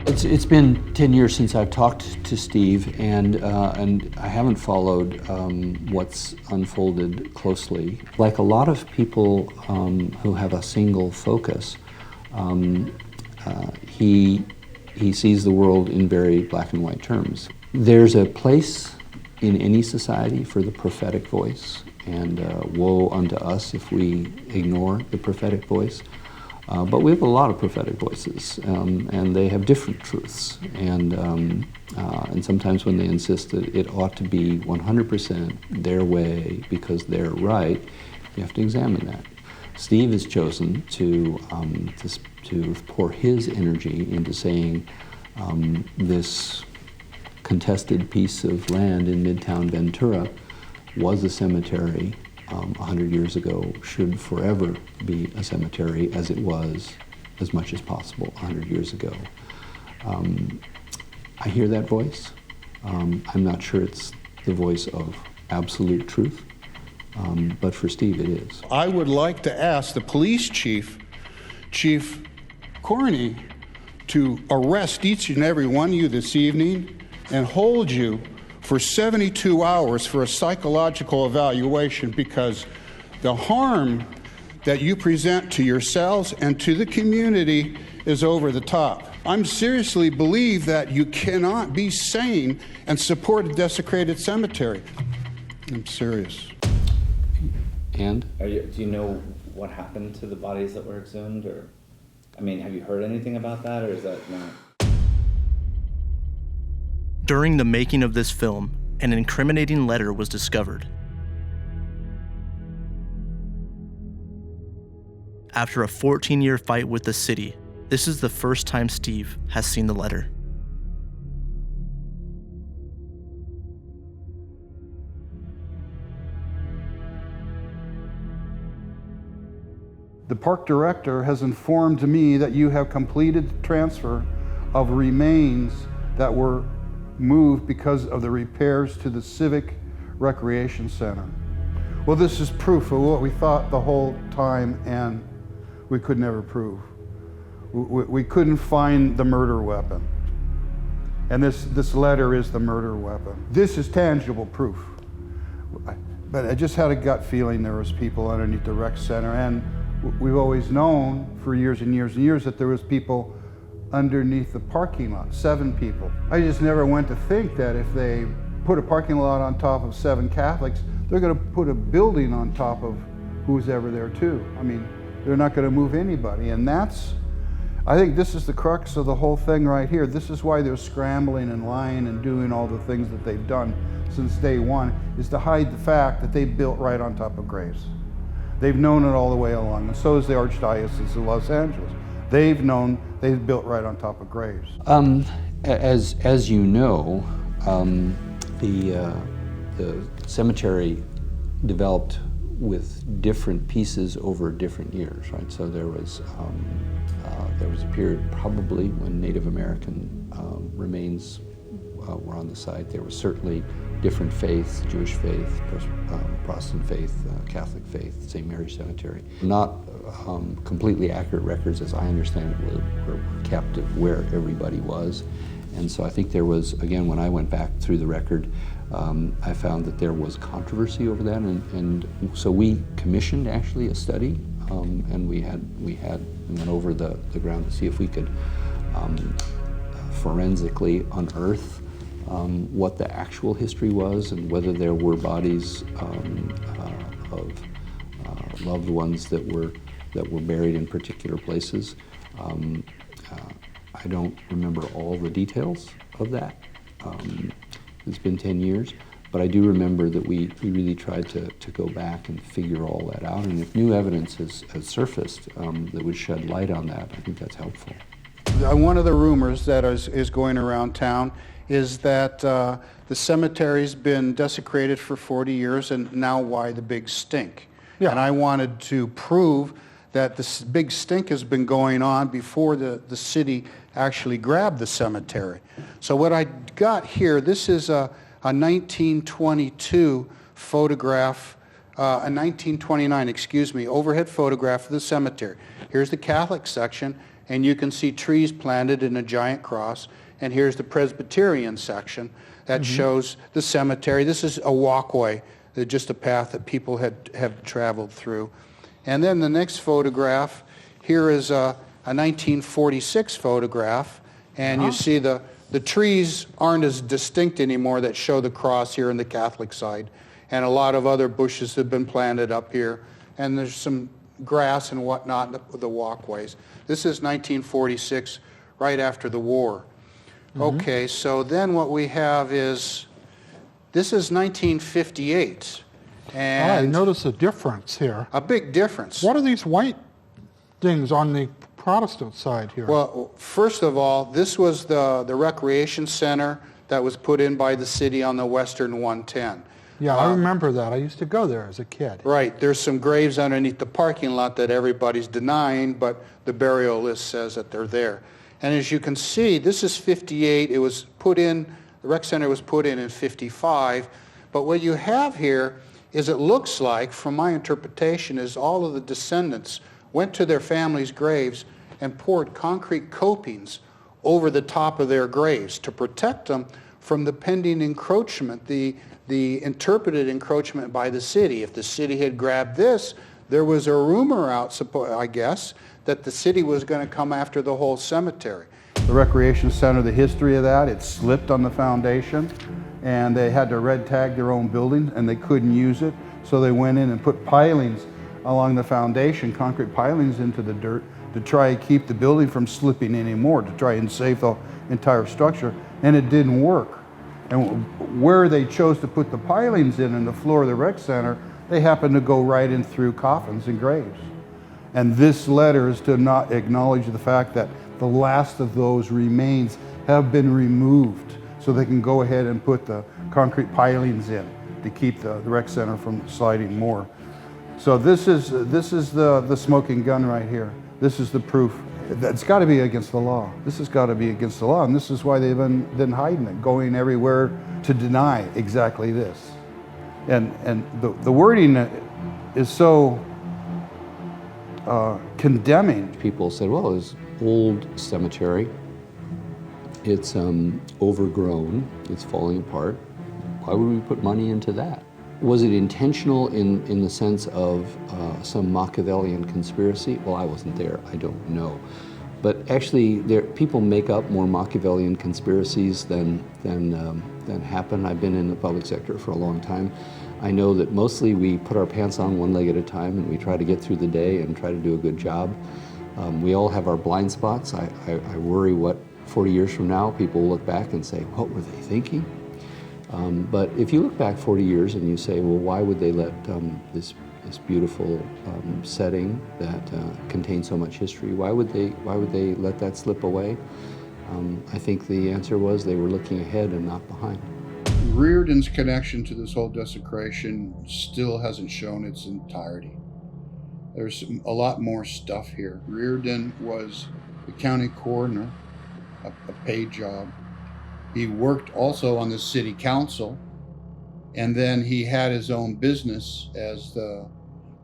It's been 10 years since I've talked to Steve, and I haven't followed what's unfolded closely. Like a lot of people who have a single focus, he sees the world in very black and white terms. There's a place in any society for the prophetic voice, and woe unto us if we ignore the prophetic voice. But we have a lot of prophetic voices, and they have different truths. And sometimes when they insist that it ought to be 100% their way because they're right, you have to examine that. Steve has chosen to pour his energy into saying this contested piece of land in Midtown Ventura was a cemetery 100 years ago, should forever be a cemetery as it was as much as possible 100 years ago. I hear that voice. I'm not sure it's the voice of absolute truth, but for Steve it is. I would like to ask the police chief, Chief Corney, to arrest each and every one of you this evening and hold you for 72 hours for a psychological evaluation, because the harm that you present to yourselves and to the community is over the top. I'm seriously believe that you cannot be sane and support a desecrated cemetery. I'm serious. And? Do you know what happened to the bodies that were exhumed? Or, I mean, have you heard anything about that, or is that not? During the making of this film, an incriminating letter was discovered. After a 14-year fight with the city, this is the first time Steve has seen the letter. The park director has informed me that you have completed the transfer of remains that were moved because of the repairs to the Civic Recreation Center. Well, this is proof of what we thought the whole time, and we could never prove. We couldn't find the murder weapon. And this letter is the murder weapon. This is tangible proof. But I just had a gut feeling there was people underneath the rec center, and we've always known for years and years and years that there was people underneath the parking lot, 7 people. I just never went to think that if they put a parking lot on top of 7 Catholics, they're going to put a building on top of who's ever there too. I mean, they're not going to move anybody. And I think this is the crux of the whole thing right here. This is why they're scrambling and lying and doing all the things that they've done since day one, is to hide the fact that they built right on top of graves. They've known it all the way along, and so is the Archdiocese of Los Angeles. They've known they've built right on top of graves. As you know, the cemetery developed with different pieces over different years, right? So there was a period probably when Native American remains were on the site. There was certainly different faiths, Jewish faith, Protestant faith, Catholic faith, St. Mary's Cemetery. Not completely accurate records, as I understand it, were kept of where everybody was. And so I think there was, again, when I went back through the record, I found that there was controversy over that, and so we commissioned actually a study, and we went over the ground to see if we could forensically unearth what the actual history was and whether there were bodies of loved ones that were buried in particular places. I don't remember all the details of that. It's been 10 years, but I do remember that we really tried to go back and figure all that out, and if new evidence has surfaced that would shed light on that, I think that's helpful. One of the rumors that is going around town is that the cemetery's been desecrated for 40 years, and now why the big stink? Yeah. And I wanted to prove that this big stink has been going on before the city actually grabbed the cemetery. So what I got here, this is a 1922 photograph, a 1929, excuse me, overhead photograph of the cemetery. Here's the Catholic section, and you can see trees planted in a giant cross. And here's the Presbyterian section that shows the cemetery. This is a walkway, just a path that people have traveled through. And then the next photograph, here is a 1946 photograph, and you see the trees aren't as distinct anymore that show the cross here in the Catholic side. And a lot of other bushes have been planted up here. And there's some grass and whatnot, the walkways. This is 1946, right after the war. Okay, so then what we have is, this is 1958. And I notice a difference here. A big difference. What are these white things on the Protestant side here? Well, first of all, this was the recreation center that was put in by the city on the Western 110. Yeah, I remember that. I used to go there as a kid. Right. There's some graves underneath the parking lot that everybody's denying, but the burial list says that they're there. And as you can see, this is 58. It was put in, the rec center was put in 55. But what you have here is, it looks like, from my interpretation, is all of the descendants went to their families' graves and poured concrete copings over the top of their graves to protect them from the pending encroachment, the interpreted encroachment by the city. If the city had grabbed this, there was a rumor out, I guess, that the city was going to come after the whole cemetery. The recreation center, the history of that, it slipped on the foundation, and they had to red tag their own building, and they couldn't use it, so they went in and put pilings along the foundation, concrete pilings into the dirt, to try and keep the building from slipping anymore, to try and save the entire structure, and it didn't work. And where they chose to put the pilings in the floor of the rec center, they happened to go right in through coffins and graves. And this letter is to not acknowledge the fact that the last of those remains have been removed, so they can go ahead and put the concrete pilings in to keep the rec center from sliding more. So this is the smoking gun right here. This is the proof. It's got to be against the law. This has got to be against the law, and this is why they've been hiding it, going everywhere to deny exactly this. And the wording is so condemning. People said, well, it's old cemetery. It's overgrown. It's falling apart. Why would we put money into that? Was it intentional in the sense of some Machiavellian conspiracy? Well, I wasn't there. I don't know. But actually, people make up more Machiavellian conspiracies than happen. I've been in the public sector for a long time. I know that mostly we put our pants on one leg at a time, and we try to get through the day and try to do a good job. We all have our blind spots. I worry what 40 years from now people will look back and say, what were they thinking? But if you look back 40 years and you say, well, why would they let this beautiful setting that contains so much history, why would they let that slip away? I think the answer was they were looking ahead and not behind. Reardon's connection to this whole desecration still hasn't shown its entirety. There's a lot more stuff here. Reardon was the county coroner, a paid job. He worked also on the city council, and then he had his own business as the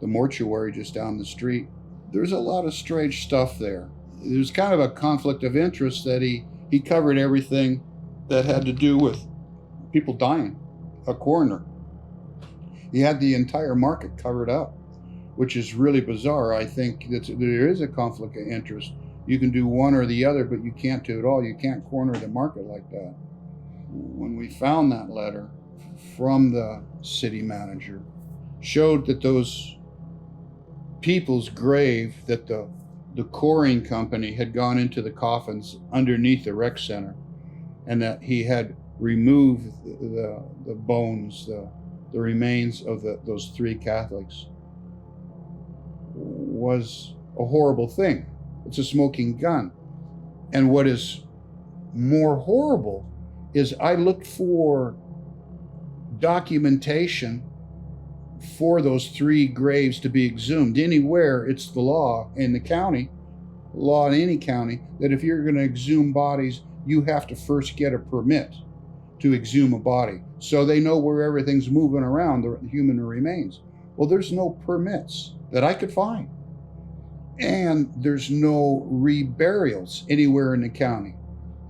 mortuary just down the street. There's a lot of strange stuff there. There's kind of a conflict of interest that he covered everything that had to do with people dying, a coroner. He had the entire market covered up, which is really bizarre. I think that there is a conflict of interest. You can do one or the other, but you can't do it all. You can't corner the market like that. When we found that letter from the city manager, showed that those people's grave, that the coring company had gone into the coffins underneath the rec center, and that he had removed the bones, the remains of those three Catholics, was a horrible thing. It's a smoking gun. And what is more horrible is I looked for documentation for those three graves to be exhumed. Anywhere, it's the law in the county, law in any county, that if you're going to exhume bodies, you have to first get a permit to exhume a body, so they know where everything's moving around, the human remains. Well, there's no permits that I could find. And there's no reburials anywhere in the county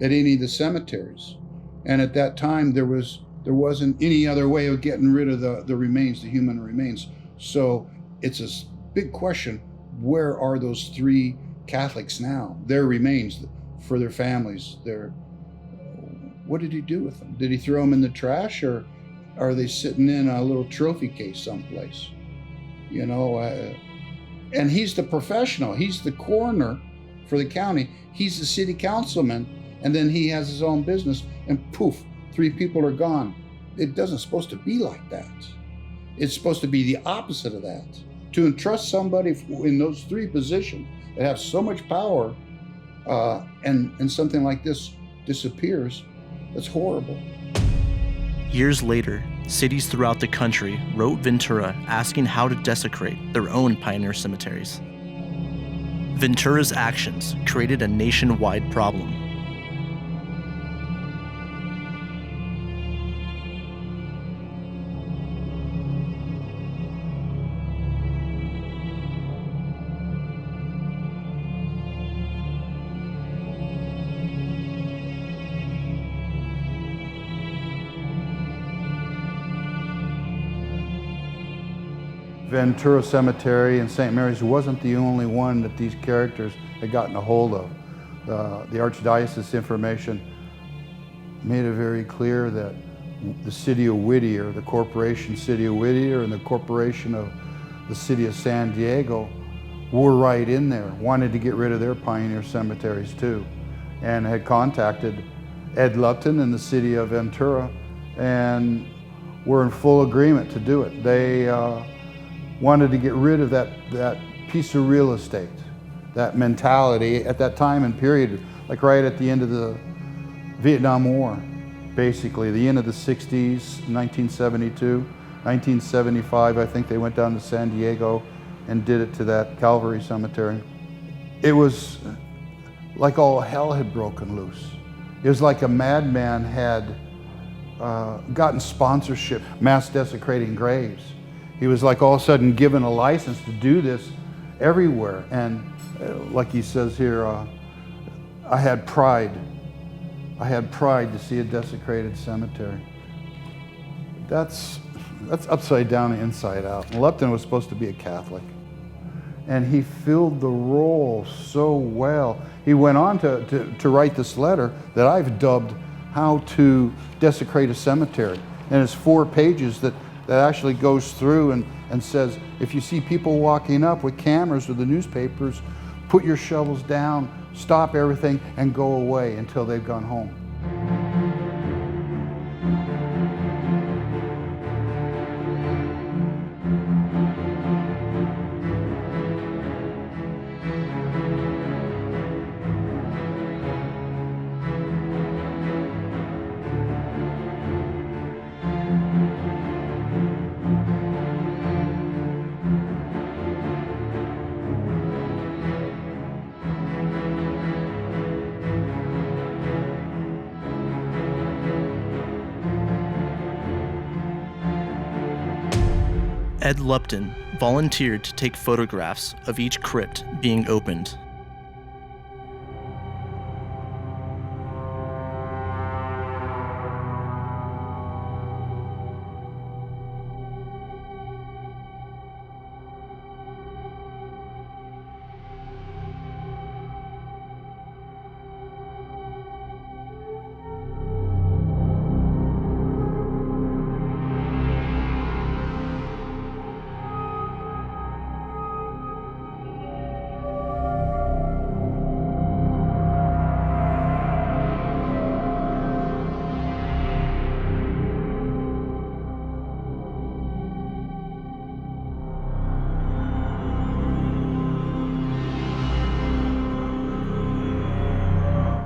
at any of the cemeteries. And at that time, there wasn't any other way of getting rid of the remains, the human remains. So it's a big question, where are those 3 Catholics now? Their remains for their families. What did he do with them? Did he throw them in the trash, or are they sitting in a little trophy case someplace? You know, and he's the professional. He's the coroner for the county. He's the city councilman, and then he has his own business, and poof, 3 people are gone. It doesn't supposed to be like that. It's supposed to be the opposite of that. To entrust somebody in those 3 positions that have so much power, and something like this disappears, that's horrible. Years later, cities throughout the country wrote Ventura asking how to desecrate their own pioneer cemeteries. Ventura's actions created a nationwide problem. Ventura Cemetery in St. Mary's wasn't the only one that these characters had gotten a hold of. The Archdiocese information made it very clear that the city of Whittier, the corporation City of Whittier, and the corporation of the city of San Diego were right in there, wanted to get rid of their pioneer cemeteries too, and had contacted Ed Lupton in the city of Ventura and were in full agreement to do it. They wanted to get rid of that piece of real estate, that mentality at that time and period, like right at the end of the Vietnam War, basically, the end of the 60s, 1972, 1975, I think they went down to San Diego and did it to that Calvary Cemetery. It was like all hell had broken loose. It was like a madman had gotten sponsorship, mass desecrating graves. He was like all of a sudden given a license to do this everywhere. And like he says here, I had pride. I had pride to see a desecrated cemetery. That's upside down and inside out. And Lupton was supposed to be a Catholic. And he filled the role so well. He went on to write this letter that I've dubbed How to Desecrate a Cemetery. And it's 4 pages that actually goes through and says, if you see people walking up with cameras or the newspapers, put your shovels down, stop everything, and go away until they've gone home. Ed Lupton volunteered to take photographs of each crypt being opened.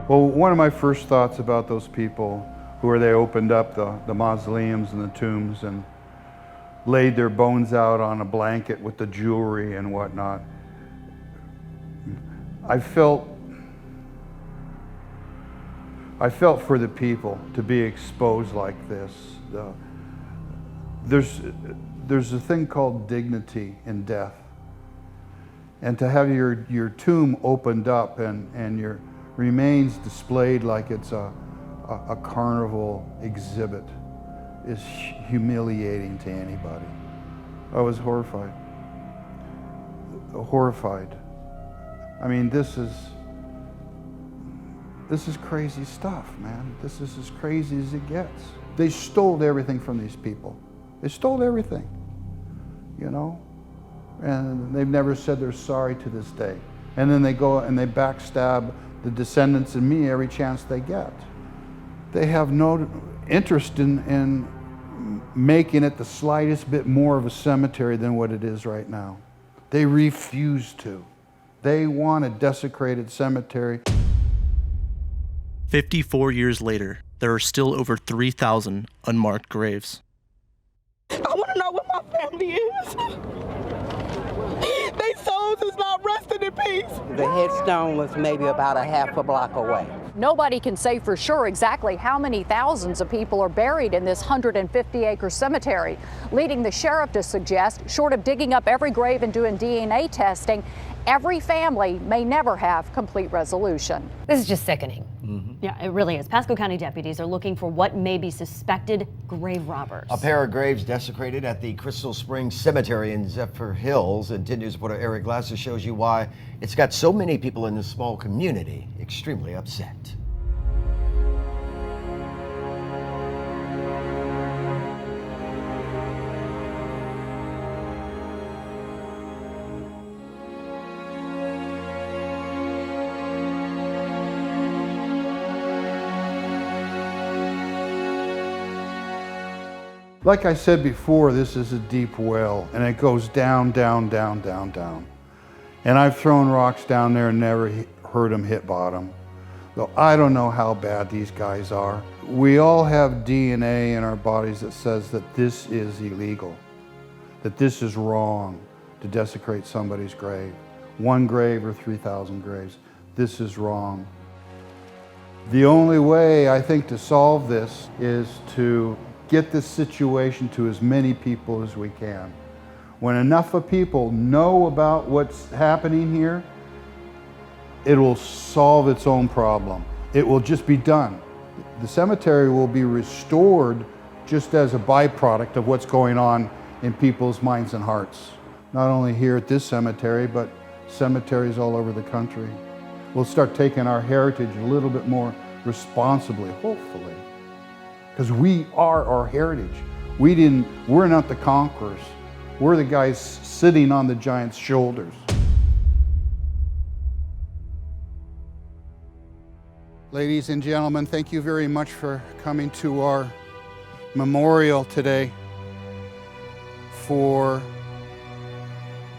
Well, one of my first thoughts about those people where they opened up the mausoleums and the tombs and laid their bones out on a blanket with the jewelry and whatnot, I felt for the people to be exposed like this. There's a thing called dignity in death. And to have your tomb opened up and your remains displayed like it's a carnival exhibit is humiliating to anybody. I was horrified. Horrified. I mean, this is crazy stuff, man. This is as crazy as it gets. They stole everything from these people. They stole everything, you know? And they've never said they're sorry to this day. And then they go and they backstab the descendants and me every chance they get. They have no interest in making it the slightest bit more of a cemetery than what it is right now. They refuse to. They want a desecrated cemetery. 54 years later, there are still over 3,000 unmarked graves. I want to know what my family is. Their souls is not resting in peace. The headstone was maybe about a half a block away. Nobody can say for sure exactly how many thousands of people are buried in this 150-acre cemetery, leading the sheriff to suggest, short of digging up every grave and doing DNA testing, every family may never have complete resolution. This is just sickening. Mm-hmm. Yeah, it really is. Pasco County deputies are looking for what may be suspected grave robbers. A pair of graves desecrated at the Crystal Springs Cemetery in Zephyr Hills. And 10 News reporter Eric Glasser shows you why it's got so many people in this small community extremely upset. Like I said before, this is a deep well, and it goes down, down, down, down, down. And I've thrown rocks down there and never heard them hit bottom. So I don't know how bad these guys are. We all have DNA in our bodies that says that this is illegal, that this is wrong to desecrate somebody's grave. 1 grave or 3,000 graves. This is wrong. The only way, I think, to solve this is to get this situation to as many people as we can. When enough of people know about what's happening here, it will solve its own problem. It will just be done. The cemetery will be restored just as a byproduct of what's going on in people's minds and hearts. Not only here at this cemetery, but cemeteries all over the country. We'll start taking our heritage a little bit more responsibly, hopefully. Because we are our heritage. We're not the conquerors. We're the guys sitting on the giant's shoulders. Ladies and gentlemen, thank you very much for coming to our memorial today for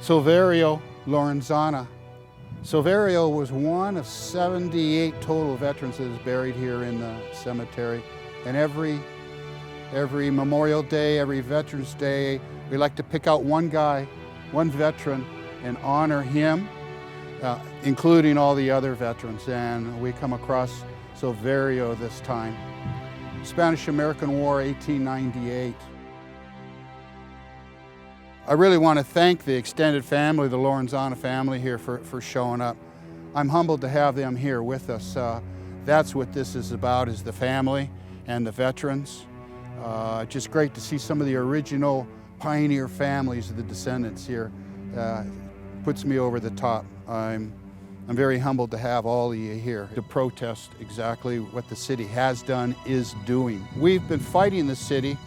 Silverio Lorenzana. Silverio was one of 78 total veterans that is buried here in the cemetery. And every Memorial Day, every Veterans Day, we like to pick out one guy, one veteran, and honor him, including all the other veterans. And we come across Silverio this time. Spanish-American War, 1898. I really want to thank the extended family, the Lorenzana family here for showing up. I'm humbled to have them here with us. That's what this is about, is the family and the veterans. Just great to see some of the original pioneer families of the descendants here. Puts me over the top. I'm very humbled to have all of you here to protest exactly what the city has done, is doing. We've been fighting the city,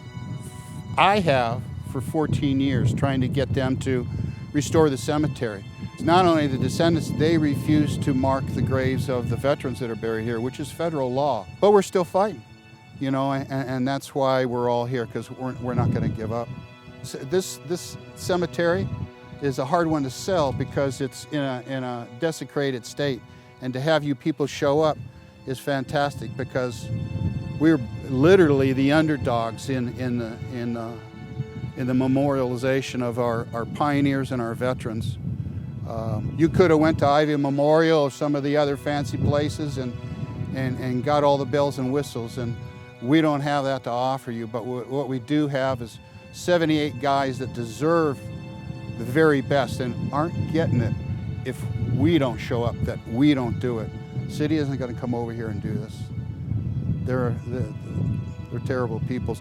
I have, for 14 years, trying to get them to restore the cemetery. It's not only the descendants, they refuse to mark the graves of the veterans that are buried here, which is federal law, but we're still fighting. You know, and that's why we're all here, because we're not going to give up. So this cemetery is a hard one to sell because it's in a desecrated state, and to have you people show up is fantastic because we're literally the underdogs in the memorialization of our pioneers and our veterans. You could have went to Ivy Memorial or some of the other fancy places and got all the bells and whistles, and we don't have that to offer you, but what we do have is 78 guys that deserve the very best and aren't getting it if we don't show up, that we don't do it. City isn't going to come over here and do this. They're terrible people.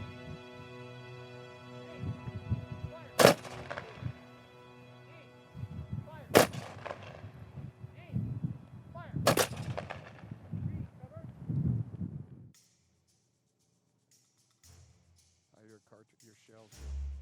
Your shells here.